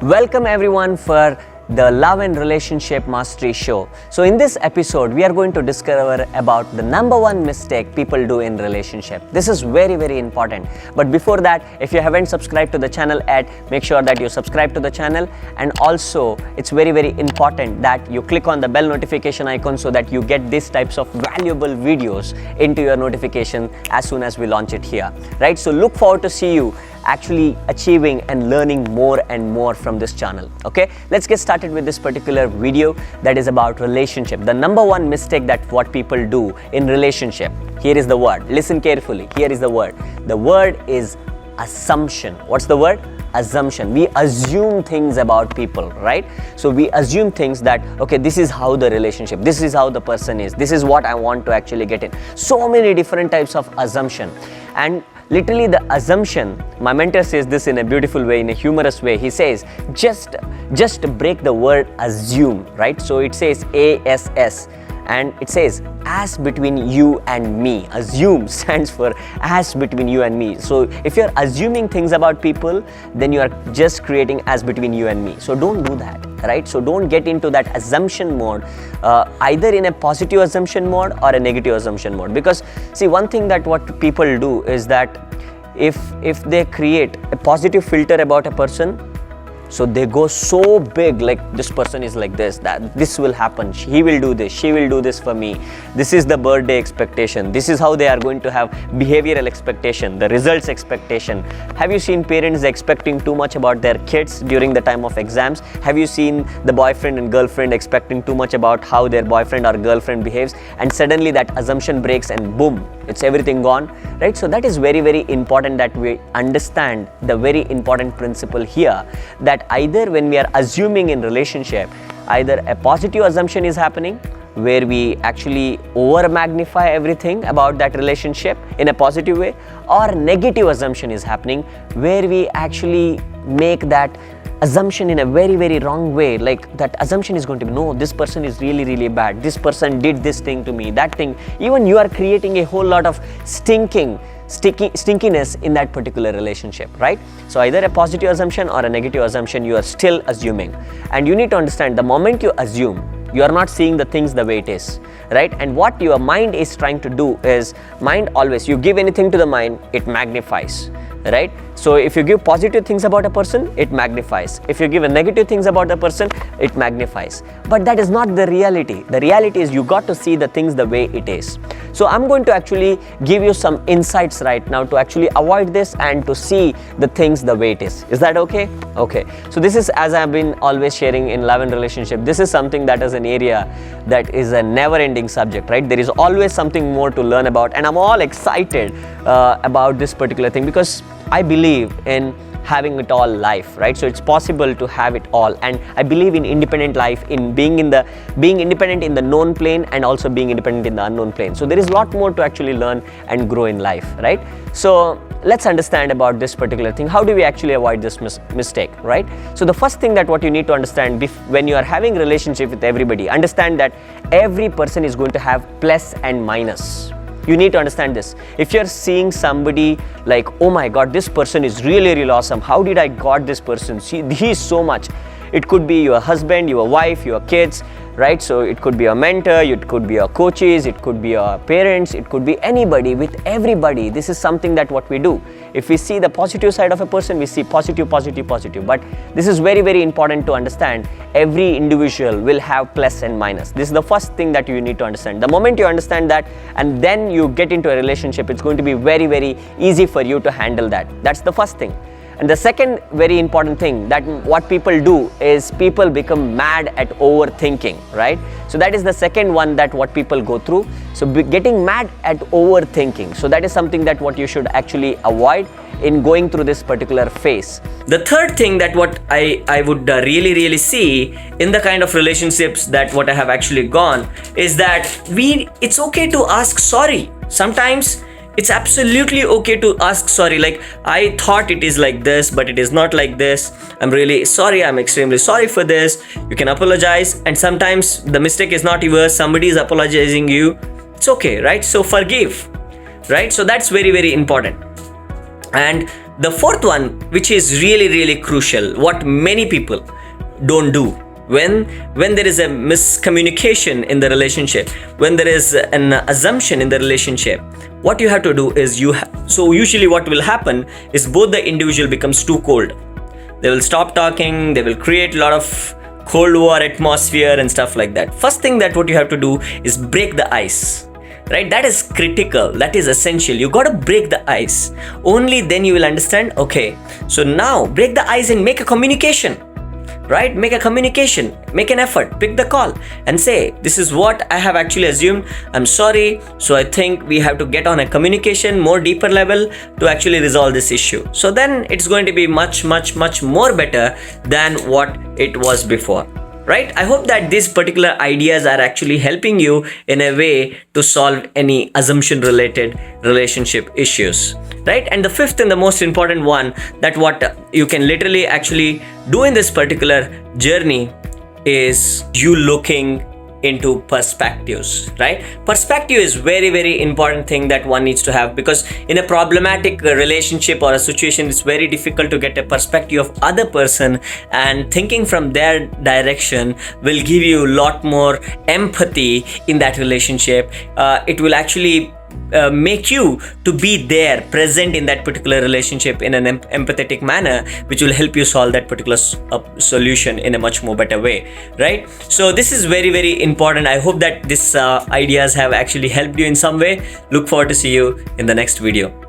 Welcome everyone for the Love and Relationship Mastery Show. So in this episode, we are going to discover about the number one mistake people do in relationship. This is very important. But before that, if you haven't subscribed to the channel yet, make sure that you subscribe to the channel. And also, it's very important that you click on the bell notification icon so that you get these types of valuable videos into your notification as soon as we launch it here. Right? So look forward to see you actually achieving and learning more and more from this channel. Okay, let's get started with this particular video that is about relationship. The number one mistake that what people do in relationship. Here is the word. Listen carefully. Here is the word. The word is assumption. What's the word? Assumption. We assume things about people, right? So we assume things that, okay, this is how the relationship, this is how the person is, this is what I want to actually get in. So many different types of assumption. And literally the assumption, my mentor says this in a beautiful way, in a humorous way. He says, just break the word assume, right? So it says ASS. And it says as between you and me. Assume stands for as between you and me. So if you're assuming things about people, then you are just creating as between you and me. So don't do that, right? So don't get into that assumption mode, either in a positive assumption mode or a negative assumption mode. Because see, one thing that what people do is that if they create a positive filter about a person, so they go so big, like this person is like this, that this will happen, he will do this, she will do this for me, this is the birthday expectation, this is how they are going to have behavioral expectation, the results expectation. Have you seen parents expecting too much about their kids during the time of exams? Have you seen the boyfriend and girlfriend expecting too much about how their boyfriend or girlfriend behaves, and suddenly that assumption breaks and boom, it's everything gone, right? So that is very important that we understand the very important principle here, that either when we are assuming in relationship, either a positive assumption is happening where we actually over magnify everything about that relationship in a positive way, or negative assumption is happening where we actually make that assumption in a very wrong way. Like that assumption is going to be, no, this person is really bad, this person did this thing to me, that thing. Even you are creating a whole lot of stinkiness in that particular relationship, right? So either a positive assumption or a negative assumption, you are still assuming. And you need to understand, the moment you assume, you are not seeing the things the way it is, right? And what your mind is trying to do is, mind always, you give anything to the mind, it magnifies, right? So if you give positive things about a person, it magnifies. If you give a negative things about a person, it magnifies. But that is not the reality. The reality is you got to see the things the way it is. So I'm going to actually give you some insights right now to actually avoid this and to see the things the way it is. Is that okay? Okay. So this is, as I've been always sharing in love and relationship, this is something that is an area that is a never-ending subject, right? There is always something more to learn about, and I'm all excited about this particular thing, because I believe in having it all life, right? So it's possible to have it all, and I believe in independent life, in being independent in the known plane and also being independent in the unknown plane. So there is a lot more to actually learn and grow in life, right? So let's understand about this particular thing. How do we actually avoid this mistake, right? So the first thing that what you need to understand when you are having a relationship with everybody, understand that every person is going to have plus and minus. You need to understand this. If you're seeing somebody like, oh my God, this person is really awesome, how did I got this person? See, he is so much. It could be your husband, your wife, your kids, right? So it could be a mentor, it could be your coaches, it could be your parents, it could be anybody. With everybody, this is something that what we do. If we see the positive side of a person, we see positive. But this is very important to understand. Every individual will have plus and minus. This is the first thing that you need to understand. The moment you understand that, and then you get into a relationship, it's going to be very easy for you to handle that. That's the first thing. And the second very important thing that what people do is people become mad at overthinking, right? So that is the second one that what people go through. So getting mad at overthinking. So that is something that what you should actually avoid in going through this particular phase. The third thing that what I would really see in the kind of relationships that what I have actually gone is that it's okay to ask sorry. Sometimes it's absolutely okay to ask sorry. Like, I thought it is like this, but it is not like this. I'm really sorry. I'm extremely sorry for this. You can apologize. And sometimes the mistake is not yours. Somebody is apologizing you. It's okay, right? So forgive, right? So that's very important. And The fourth one, which is really, really crucial, what many people don't do, when there is a miscommunication in the relationship, when there is an assumption in the relationship, what you have to do is so usually what will happen is both the individual becomes too cold. They will stop talking, they will create a lot of cold war atmosphere and stuff like that. First thing that what you have to do is break the ice, right? That is critical, that is essential. You got to break the ice. Only then you will understand, okay, so now break the ice and make a communication, right? Make a communication, make an effort, pick the call and say, this is what I have actually assumed, I'm sorry, so I think we have to get on a communication more deeper level to actually resolve this issue. So then it's going to be much more better than what it was before, right? I hope that these particular ideas are actually helping you in a way to solve any assumption related relationship issues, right? And the fifth and the most important one, that what you can literally actually do in this particular journey is you looking into perspectives, right? Perspective is very important thing that one needs to have, because in a problematic relationship or a situation, it's very difficult to get a perspective of other person, and thinking from their direction will give you a lot more empathy in that relationship. It will actually make you to be there, present in that particular relationship in an empathetic manner, which will help you solve that particular solution in a much more better way, right? So this is very important. I hope that these ideas have actually helped you in some way. Look forward to see you in the next video.